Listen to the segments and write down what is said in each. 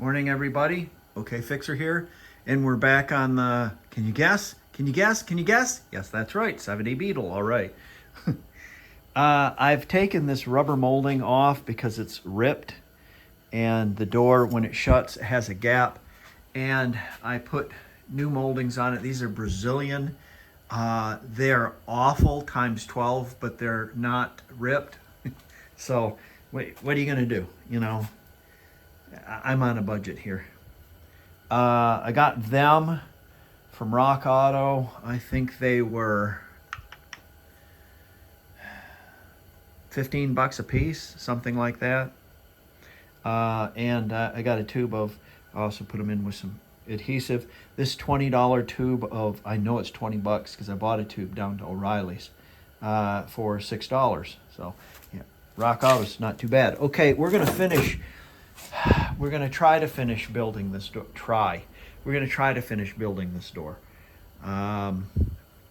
Morning, everybody. Okay, Fixer here, and we're back on the. Can you guess? Can you guess? Can you guess? Yes, that's right. 7D Beetle. All right. I've taken this rubber molding off because it's ripped, and the door, when it shuts, has a gap. And I put new moldings on it. These are Brazilian. They're awful times 12, but they're not ripped. So, wait, what are you gonna do? You know, I'm on a budget here. I got them from Rock Auto. I think they were 15 bucks a piece, something like that. And I got a tube of, I also put them in with some adhesive. This $20 tube of, I know it's 20 bucks because I bought a tube down to O'Reilly's for $6. So, yeah, Rock Auto's not too bad. Okay, we're going to finish. We're going to try to finish building this door. We're going to try to finish building this door.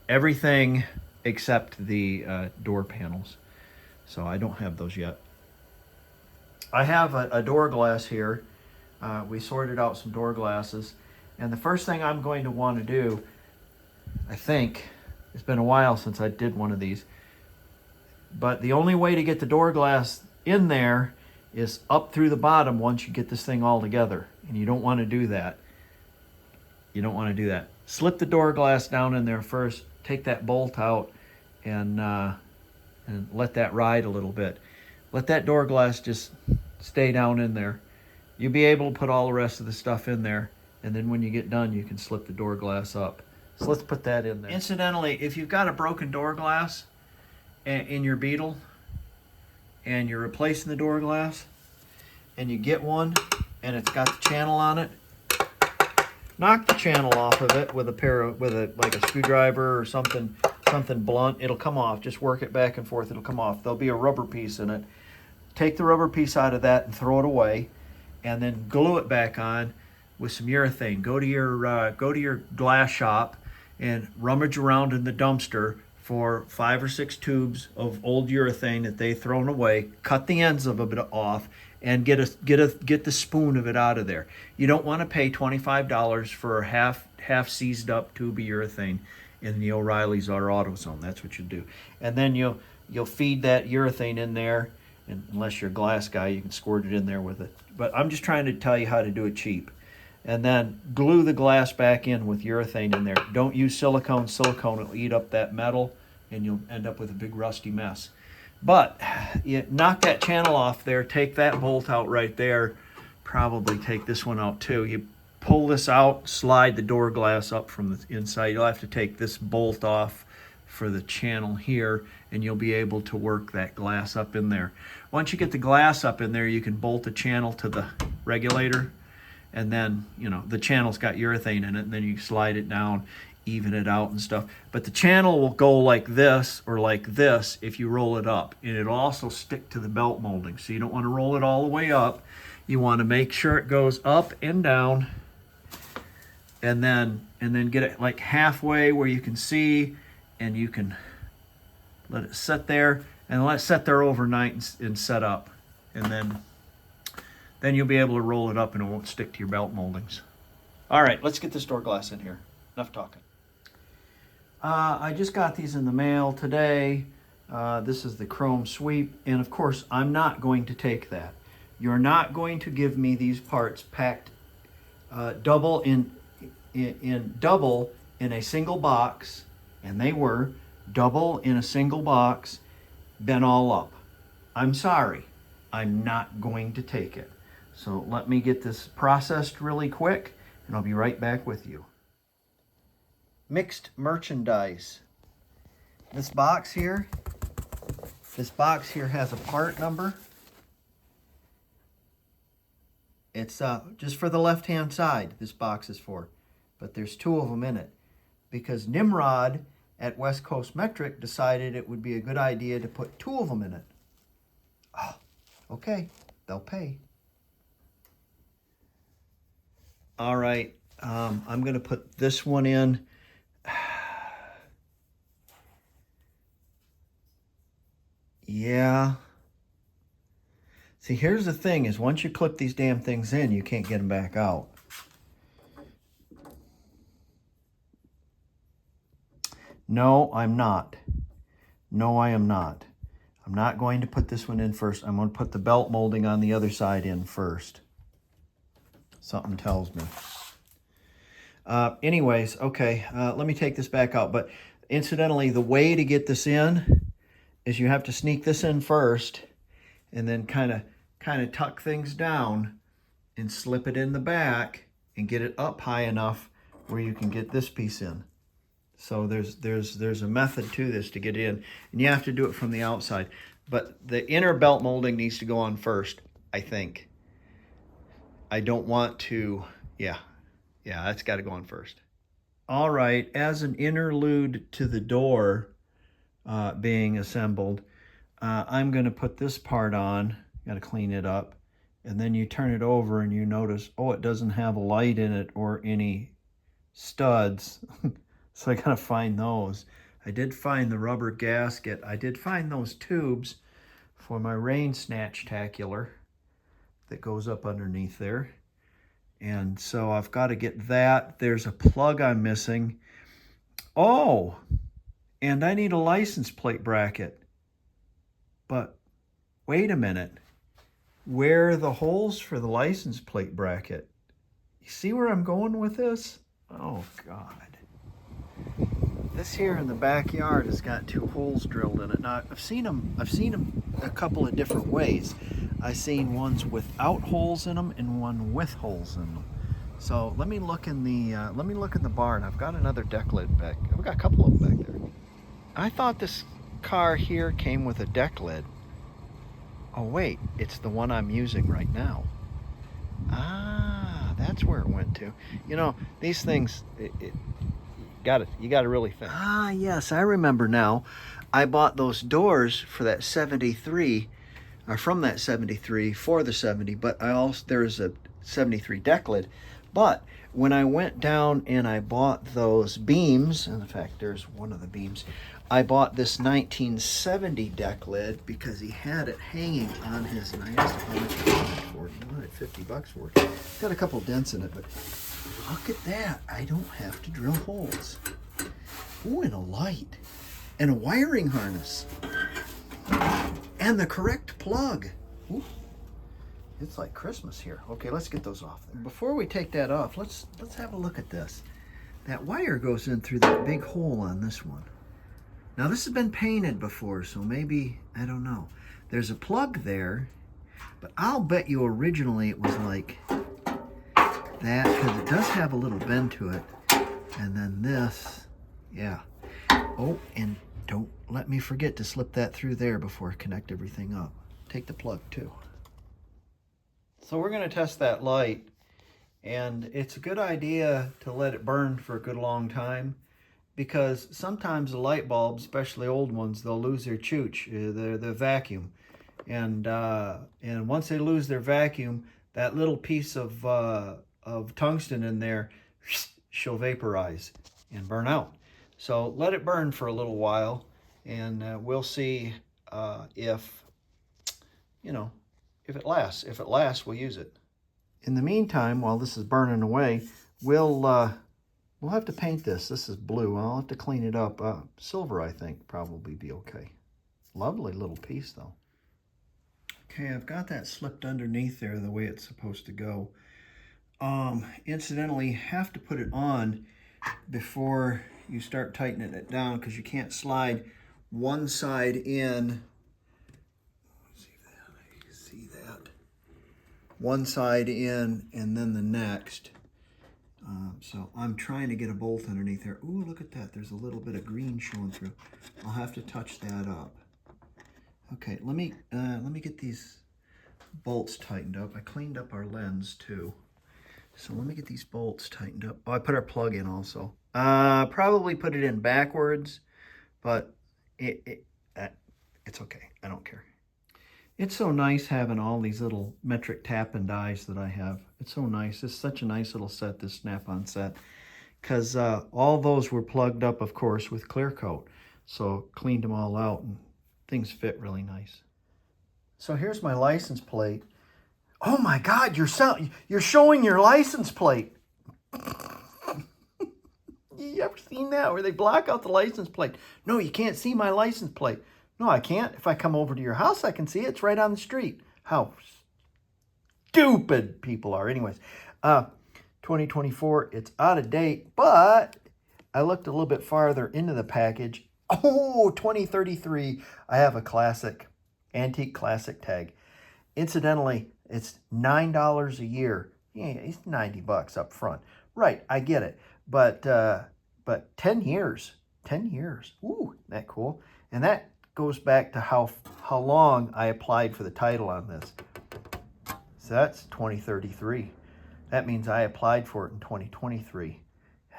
Everything except the door panels. So I don't have those yet. I have a door glass here. We sorted out some door glasses. And the first thing I'm going to want to do, I think, it's been a while since I did one of these, but the only way to get the door glass in there is up through the bottom once you get this thing all together. And you don't want to do that. You don't want to do that. Slip the door glass down in there first, take that bolt out, and let that ride a little bit. Let that door glass just stay down in there. You'll be able to put all the rest of the stuff in there, and then when you get done, you can slip the door glass up. So let's put that in there. Incidentally, if you've got a broken door glass in your Beetle, and you're replacing the door glass, and you get one, and it's got the channel on it, knock the channel off of it with like a screwdriver or something blunt. It'll come off. Just work it back and forth. It'll come off. There'll be a rubber piece in it. Take the rubber piece out of that and throw it away, and then glue it back on with some urethane. Go to your glass shop and rummage around in the dumpster for 5 or 6 tubes of old urethane that they've thrown away. Cut the ends of it off and get the spoon of it out of there. You don't want to pay $25 for a half seized up tube of urethane in the O'Reilly's or AutoZone. That's what you do. And then you'll feed that urethane in there. And unless you're a glass guy, you can squirt it in there with it. But I'm just trying to tell you how to do it cheap. And then glue the glass back in with urethane in there. Don't use silicone. Silicone will eat up that metal, and you'll end up with a big rusty mess. But you knock that channel off there. Take that bolt out right there. Probably take this one out too. You pull this out, slide the door glass up from the inside. You'll have to take this bolt off for the channel here, and you'll be able to work that glass up in there. Once you get the glass up in there, you can bolt the channel to the regulator, and then, you know, the channel's got urethane in it, and then you slide it down, even it out and stuff. But the channel will go like this or like this if you roll it up, and it'll also stick to the belt molding. So you don't want to roll it all the way up. You want to make sure it goes up and down, and then get it like halfway where you can see, and you can let it sit there, and let it sit there overnight and set up. And then you'll be able to roll it up and it won't stick to your belt moldings. All right, let's get this door glass in here. Enough talking. I just got these in the mail today. This is the chrome sweep, and of course, I'm not going to take that. You're not going to give me these parts packed double in a single box, and they were double in a single box, bent all up. I'm sorry, I'm not going to take it. So let me get this processed really quick, and I'll be right back with you. Mixed merchandise. This box here has a part number. It's just for the left-hand side, this box is for, but there's 2 of them in it, because Nimrod at West Coast Metric decided it would be a good idea to put 2 of them in it. Oh, okay, they'll pay. All right, I'm going to put this one in. Yeah. See, here's the thing is once you clip these damn things in, you can't get them back out. No, I'm not. No, I am not. I'm not going to put this one in first. I'm going to put the belt molding on the other side in first. Something tells me. Anyways, okay, let me take this back out. But incidentally, the way to get this in is you have to sneak this in first and then kind of tuck things down and slip it in the back and get it up high enough where you can get this piece in. So there's a method to this to get in, and you have to do it from the outside. But the inner belt molding needs to go on first, I think. I don't want to, yeah, that's got to go on first. All right, as an interlude to the door being assembled, I'm going to put this part on. Got to clean it up. And then you turn it over and you notice, oh, it doesn't have a light in it or any studs. So I got to find those. I did find the rubber gasket. I did find those tubes for my rain snatch-tacular that goes up underneath there. And so I've got to get that. There's a plug I'm missing. Oh, and I need a license plate bracket. But wait a minute. Where are the holes for the license plate bracket? You see where I'm going with this? Oh, God. This here in the backyard has got 2 holes drilled in it. Now, I've seen them a couple of different ways. I've seen ones without holes in them and one with holes in them. So let me look in the barn. I've got another deck lid back. I've got a couple of them back there. I thought this car here came with a deck lid. Oh wait, it's the one I'm using right now. Ah, that's where it went to. You know, these things, you got to really think. Ah, yes, I remember now. I bought those doors for that 73, or from that 73 for the 70, but there's a 73 deck lid. But when I went down and I bought those beams, and in fact, there's one of the beams, I bought this 1970 deck lid because he had it hanging on his, and I asked him how much he wanted for it. He wanted $50 for it. It's got a couple dents in it, but look at that. I don't have to drill holes. Ooh, and a light. And a wiring harness. And the correct plug. Ooh. It's like Christmas here. Okay, let's get those off there. Before we take that off, let's have a look at this. That wire goes in through that big hole on this one. Now this has been painted before, so maybe, I don't know. There's a plug there, but I'll bet you originally it was like that, because it does have a little bend to it. And then this, yeah. Oh, and don't let me forget to slip that through there before I connect everything up. Take the plug too. So we're going to test that light, and it's a good idea to let it burn for a good long time, because sometimes the light bulbs, especially old ones, they'll lose their chooch, their vacuum, and once they lose their vacuum, that little piece of tungsten in there, she'll vaporize and burn out. So let it burn for a little while, and we'll see if, you know, if it lasts. If it lasts, we'll use it. In the meantime, while this is burning away, we'll have to paint this. This is blue. I'll have to clean it up. Silver, I think, probably be okay. Lovely little piece, though. Okay, I've got that slipped underneath there the way it's supposed to go. Incidentally, you have to put it on before you start tightening it down, because you can't slide one side in. See that? One side in and then the next. So I'm trying to get a bolt underneath there. Ooh, look at that. There's a little bit of green showing through. I'll have to touch that up. Okay, let me get these bolts tightened up. I cleaned up our lens too. So let me get these bolts tightened up. Oh, I put our plug in also. Probably put it in backwards, but it's okay. I don't care. It's so nice having all these little metric tap and dies that I have. It's so nice. It's such a nice little set, this snap-on set, because all those were plugged up, of course, with clear coat. So cleaned them all out, and things fit really nice. So here's my license plate. Oh my God, you're showing your license plate. You ever seen that where they block out the license plate? No, you can't see my license plate. No, I can't. If I come over to your house, I can see it. It's right on the street. How stupid people are. Anyways, 2024, it's out of date, but I looked a little bit farther into the package. Oh, 2033, I have a classic, antique classic tag. Incidentally, it's $9 a year. Yeah, it's $90 up front. Right, I get it. But 10 years. 10 years. Ooh, isn't that cool? And that goes back to how long I applied for the title on this. So that's 2033. That means I applied for it in 2023.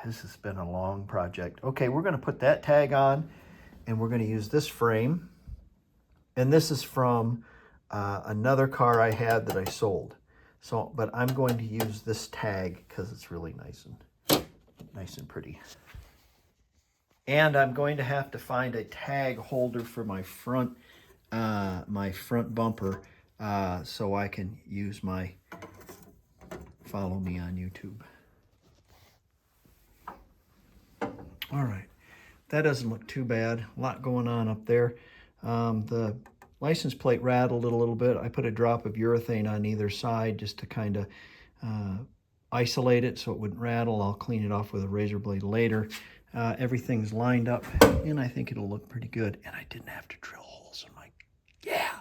This has been a long project. Okay, we're going to put that tag on, and we're going to use this frame. And this is from another car I had that I sold. So, but I'm going to use this tag because it's really nice and pretty. And I'm going to have to find a tag holder for my front bumper so I can use my follow me on YouTube. All right, that doesn't look too bad. A lot going on up there. The license plate rattled it a little bit. I put a drop of urethane on either side just to kind of isolate it so it wouldn't rattle. I'll clean it off with a razor blade later. Everything's lined up, and I think it'll look pretty good. And I didn't have to drill holes in my... Yeah!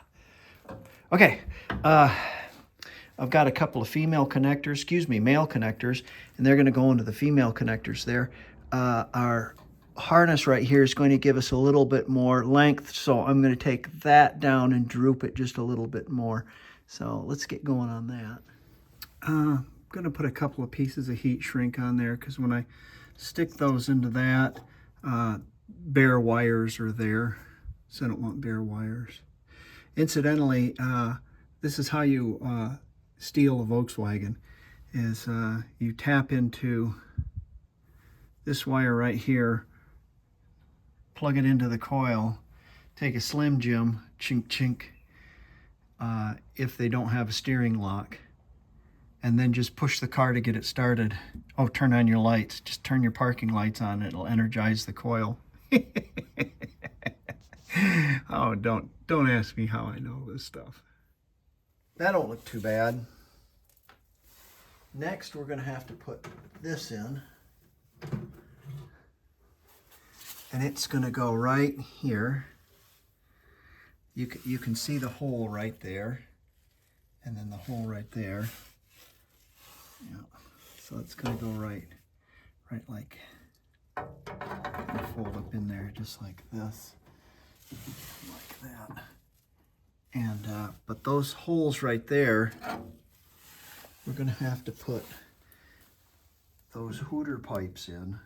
Okay, I've got a couple of male connectors, and they're going to go into the female connectors there. Our harness right here is going to give us a little bit more length, so I'm going to take that down and droop it just a little bit more. So let's get going on that. I'm going to put a couple of pieces of heat shrink on there because when I stick those into that, bare wires are there, so I don't want bare wires. Incidentally, this is how you steal a Volkswagen, is you tap into this wire right here, plug it into the coil, take a Slim Jim, chink chink, if they don't have a steering lock, and then just push the car to get it started. Oh, turn on your lights. Just turn your parking lights on. It'll energize the coil. Oh, don't ask me how I know this stuff. That don't look too bad. Next, we're going to have to put this in. And it's going to go right here. You can see the hole right there. And then the hole right there. Yeah. So it's going to go right like, fold up in there just like this. Like that. And, but those holes right there, we're going to have to put those hooter pipes in.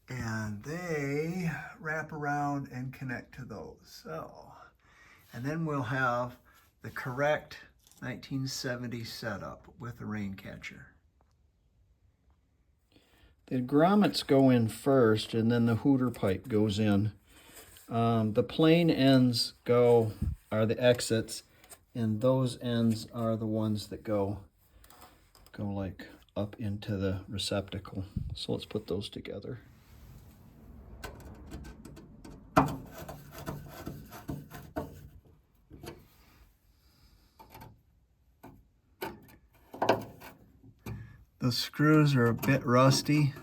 And they wrap around and connect to those. So, and then we'll have the correct 1970 setup with the rain catcher. The grommets go in first, and then the hooter pipe goes in. The plain ends are the exits, and those ends are the ones that go like up into the receptacle. So let's put those together. The screws are a bit rusty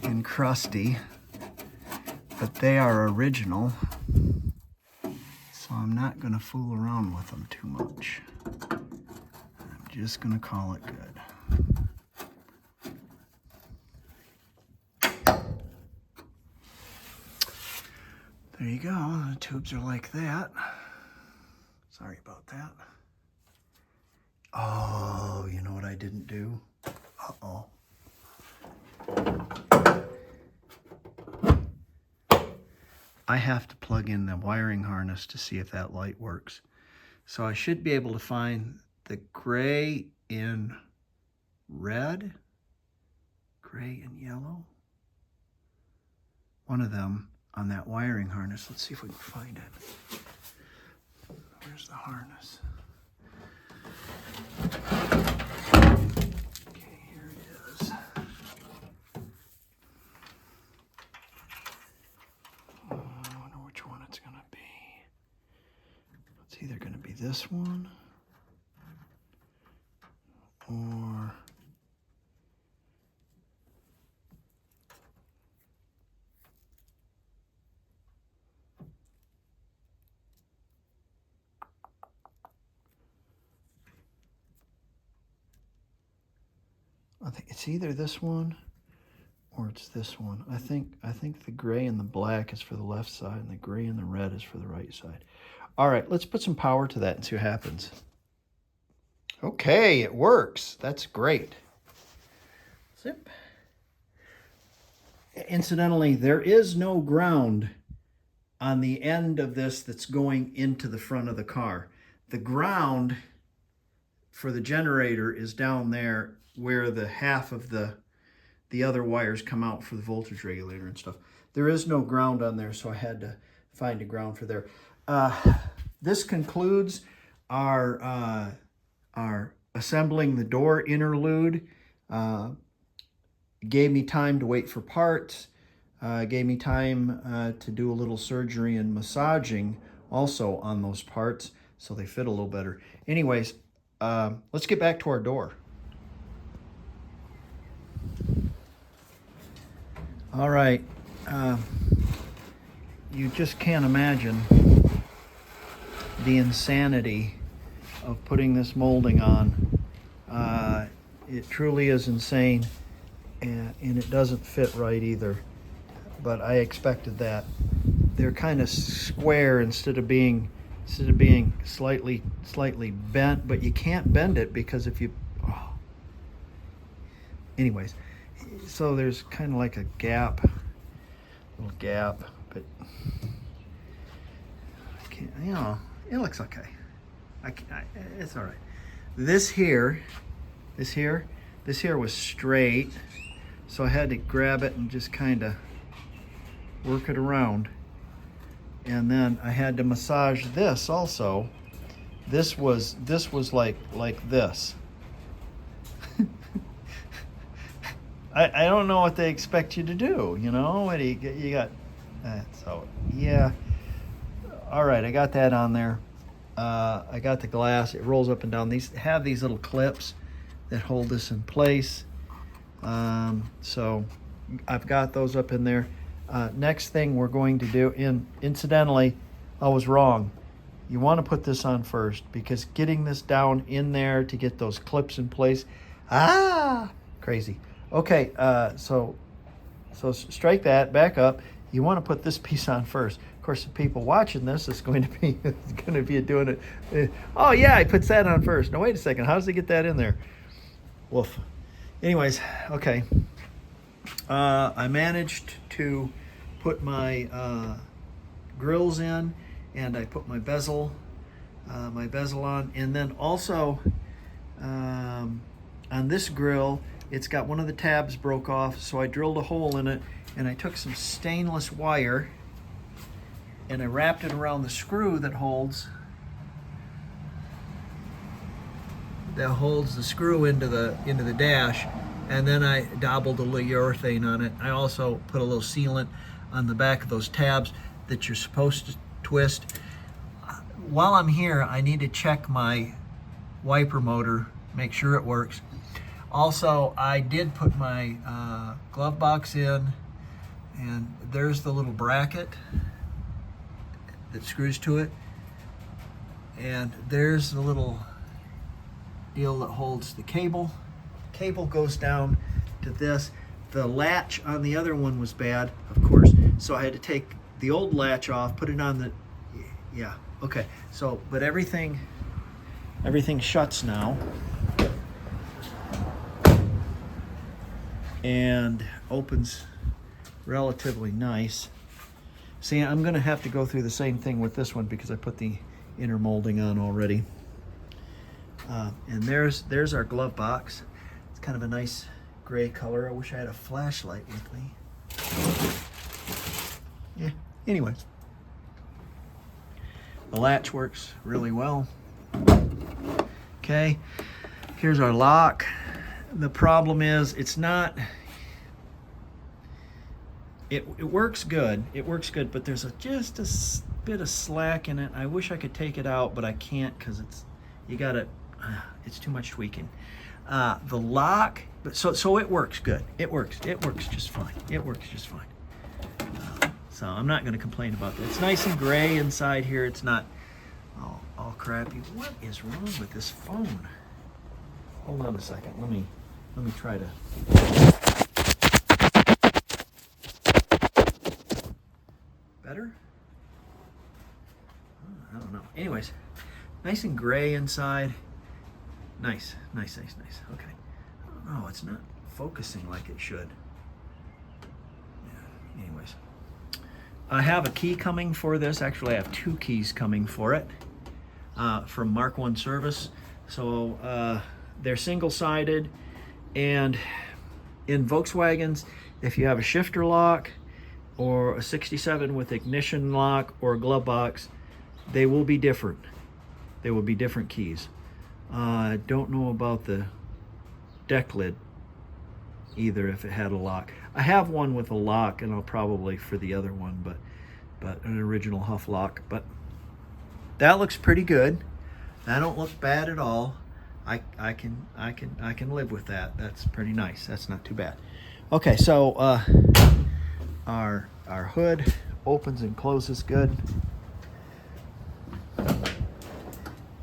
and crusty, but they are original, so I'm not going to fool around with them too much. I'm just going to call it good. There you go. The tubes are like that. Sorry about that. Oh, you know what I didn't do? Uh-oh. I have to plug in the wiring harness to see if that light works. So I should be able to find the gray in red, gray and yellow. One of them on that wiring harness. Let's see if we can find it. Where's the harness? Okay, here it is. I wonder which one it's gonna be. It's either gonna be this one or I think it's either this one or it's this one. I think the gray and the black is for the left side and the gray and the red is for the right side. All right, let's put some power to that and see what happens. Okay, it works. That's great. Zip. Incidentally, there is no ground on the end of this that's going into the front of the car. The ground for the generator is down there where the half of the other wires come out for the voltage regulator and stuff. There is no ground on there, so I had to find a ground for there. This concludes our assembling the door interlude. Gave me time to wait for parts. Gave me time to do a little surgery and massaging also on those parts so they fit a little better. Anyways, let's get back to our door. All right, you just can't imagine the insanity of putting this molding on. It truly is insane, and it doesn't fit right either, but I expected that. They're kind of square instead of being slightly bent, but you can't bend it because if you, anyways, so there's kind of like a little gap, but I can't, it looks okay. It's all right. This here was straight, so I had to grab it and just kind of work it around. And then I had to massage this also. This was like this. I don't know what they expect you to do, you know? What do you got? So, yeah. All right, I got that on there. I got the glass. It rolls up and down. These have these little clips that hold this in place. So I've got those up in there. Next thing we're going to do, incidentally, I was wrong. You want to put this on first because getting this down in there to get those clips in place, crazy. Okay, so strike that, back up. You want to put this piece on first. Of course, the people watching this is going to be doing it. Oh yeah, he puts that on first. No, wait a second. How does he get that in there? Woof. Anyways, okay. I managed to put my grills in, and I put my bezel on, and then also on this grill, it's got one of the tabs broke off, so I drilled a hole in it, and I took some stainless wire, and I wrapped it around the screw that holds the screw into the dash, and then I dabbled a little urethane on it. I also put a little sealant on the back of those tabs that you're supposed to twist. While I'm here, I need to check my wiper motor, make sure it works. Also, I did put my glove box in, and there's the little bracket that screws to it, and there's the little deal that holds the cable. Cable goes down to this. The latch on the other one was bad, of course, so I had to take the old latch off, put it on the, yeah, okay. So, but everything shuts now and opens relatively nice. See, I'm gonna have to go through the same thing with this one because I put the inner molding on already. And there's our glove box. It's kind of a nice gray color. I wish I had a flashlight with me. Yeah, anyways. The latch works really well. Okay, here's our lock. The problem is it's not, it works good. It works good, but there's just a bit of slack in it. I wish I could take it out, but I can't because it's too much tweaking. The lock, so it works good. It works just fine. It works just fine. So I'm not going to complain about that. It's nice and gray inside here. It's not all crappy. What is wrong with this phone? Hold on a second. Let me try to. Better? I don't know. Anyways, nice and gray inside. Nice. Okay. Oh, it's not focusing like it should. Yeah. Anyways, I have a key coming for this. Actually, I have 2 keys coming for it from Mark 1 Service. So they're single-sided, and in Volkswagens, if you have a shifter lock or a 67 with ignition lock or a glove box, they will be different. They will be different keys. I don't know about the deck lid either, if it had a lock. I have one with a lock, and I'll probably for the other one, but an original Huff lock. But that looks pretty good. That don't look bad at all. I can live with that. That's pretty nice. That's not too bad. Okay, so our hood opens and closes good.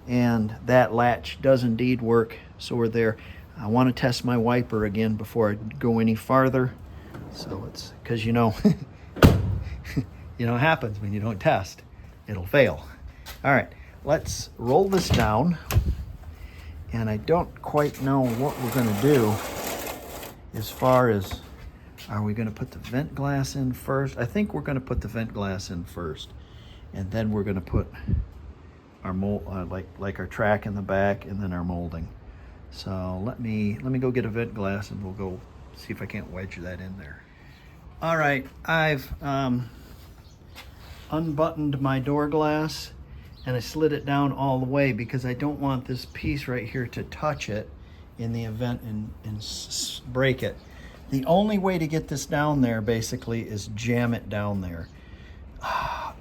And that latch does indeed work, so we're there. I want to test my wiper again before I go any farther. So it's because you know what happens when you don't test. It'll fail. All right, let's roll this down. And I don't quite know what we're going to do as far as, are we going to put the vent glass in first? I think we're going to put the vent glass in first, and then we're going to put our mold, like our track in the back, and then our molding. So let me go get a vent glass, and we'll go see if I can't wedge that in there. All right, I've unbuttoned my door glass, and I slid it down all the way because I don't want this piece right here to touch it in the event and break it. The only way to get this down there basically is jam it down there.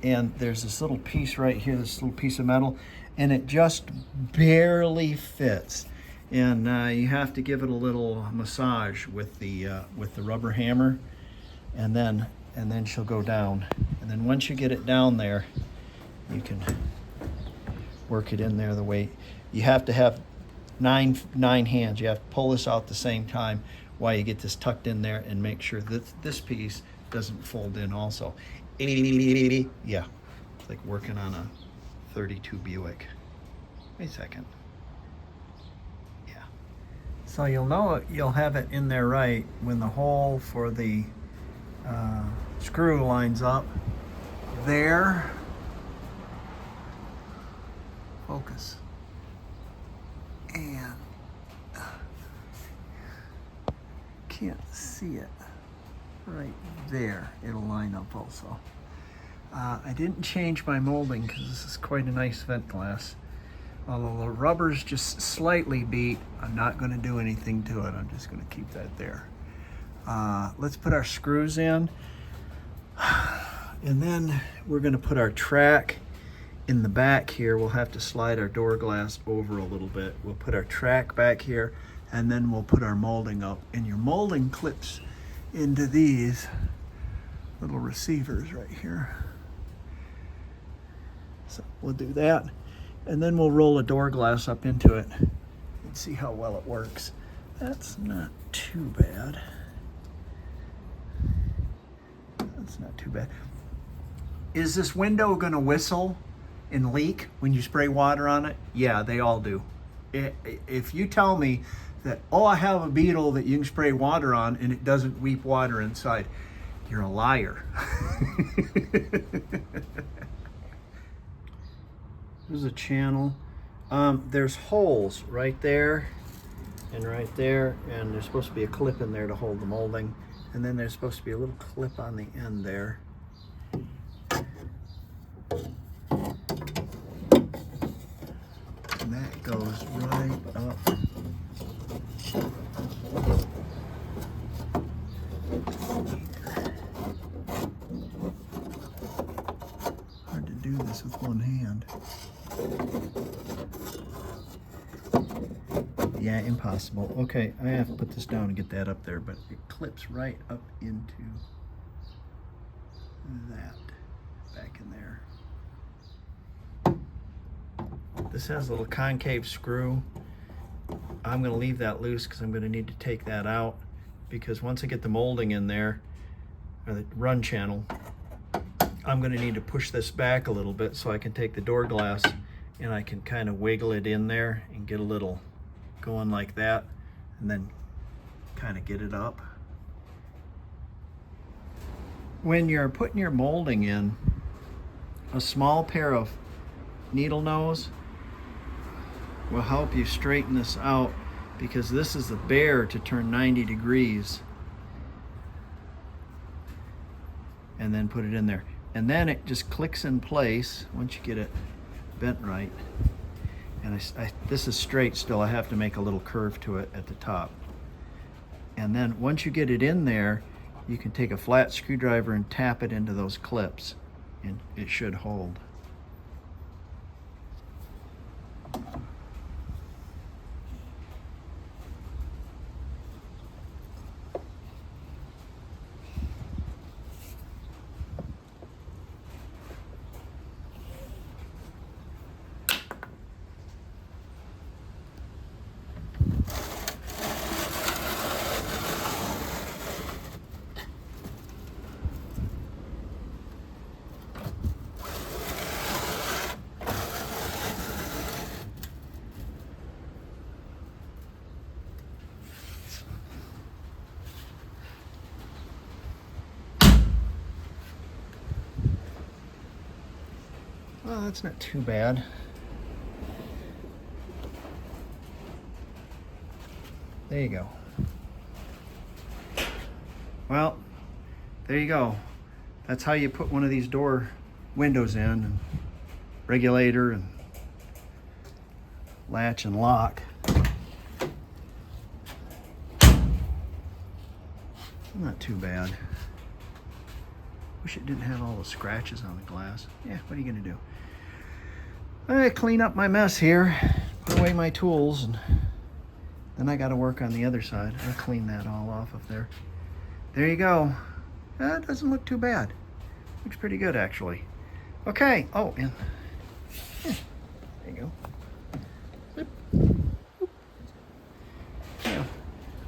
And there's this little piece right here, this little piece of metal, and it just barely fits. And you have to give it a little massage with the rubber hammer, and then she'll go down. And then once you get it down there, you can work it in there the way you have to have nine hands. You have to pull this out at the same time while you get this tucked in there and make sure that this piece doesn't fold in also. Yeah, it's like working on a 32 Buick. Wait a second. Yeah. So you'll know you'll have it in there right when the hole for the screw lines up there. Focus. And can't see it right there. It'll line up also. I didn't change my molding because this is quite a nice vent glass. Although the rubber's just slightly beat, I'm not going to do anything to it. I'm just going to keep that there. Let's put our screws in. And then we're going to put our track in the back here. We'll have to slide our door glass over a little bit. We'll put our track back here, and then we'll put our molding up. And your molding clips into these little receivers right here. So we'll do that, and then we'll roll a door glass up into it and see how well it works. That's not too bad. That's not too bad. Is this window gonna whistle and leak when you spray water on it? Yeah, they all do. If you tell me that, oh, I have a Beetle that you can spray water on and it doesn't weep water inside, you're a liar. There's a channel. There's holes right there and right there, and there's supposed to be a clip in there to hold the molding, and then there's supposed to be a little clip on the end there. Yeah, impossible. Okay, I have to put this down and get that up there, but it clips right up into that back in there. This has a little concave screw. I'm going to leave that loose because I'm going to need to take that out, because once I get the molding in there, or the run channel, I'm going to need to push this back a little bit so I can take the door glass and I can kind of wiggle it in there and get a little going like that, and then kind of get it up. When you're putting your molding in, a small pair of needle nose will help you straighten this out, because this is the bear to turn 90 degrees and then put it in there. And then it just clicks in place once you get it bent right. And this is straight still. I have to make a little curve to it at the top. And then once you get it in there, you can take a flat screwdriver and tap it into those clips, and it should hold. Well, that's not too bad. There you go. Well, there you go. That's how you put one of these door windows in, and regulator and latch and lock. Not too bad. Wish it didn't have all the scratches on the glass. Yeah, what are you gonna do? I clean up my mess here, put away my tools, and then I gotta work on the other side. I'll clean that all off of there. There you go. That doesn't look too bad. Looks pretty good, actually. Okay, oh, and yeah, there you go. Zip. Yeah.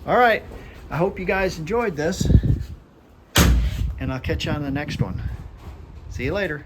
All right, I hope you guys enjoyed this, and I'll catch you on the next one. See you later.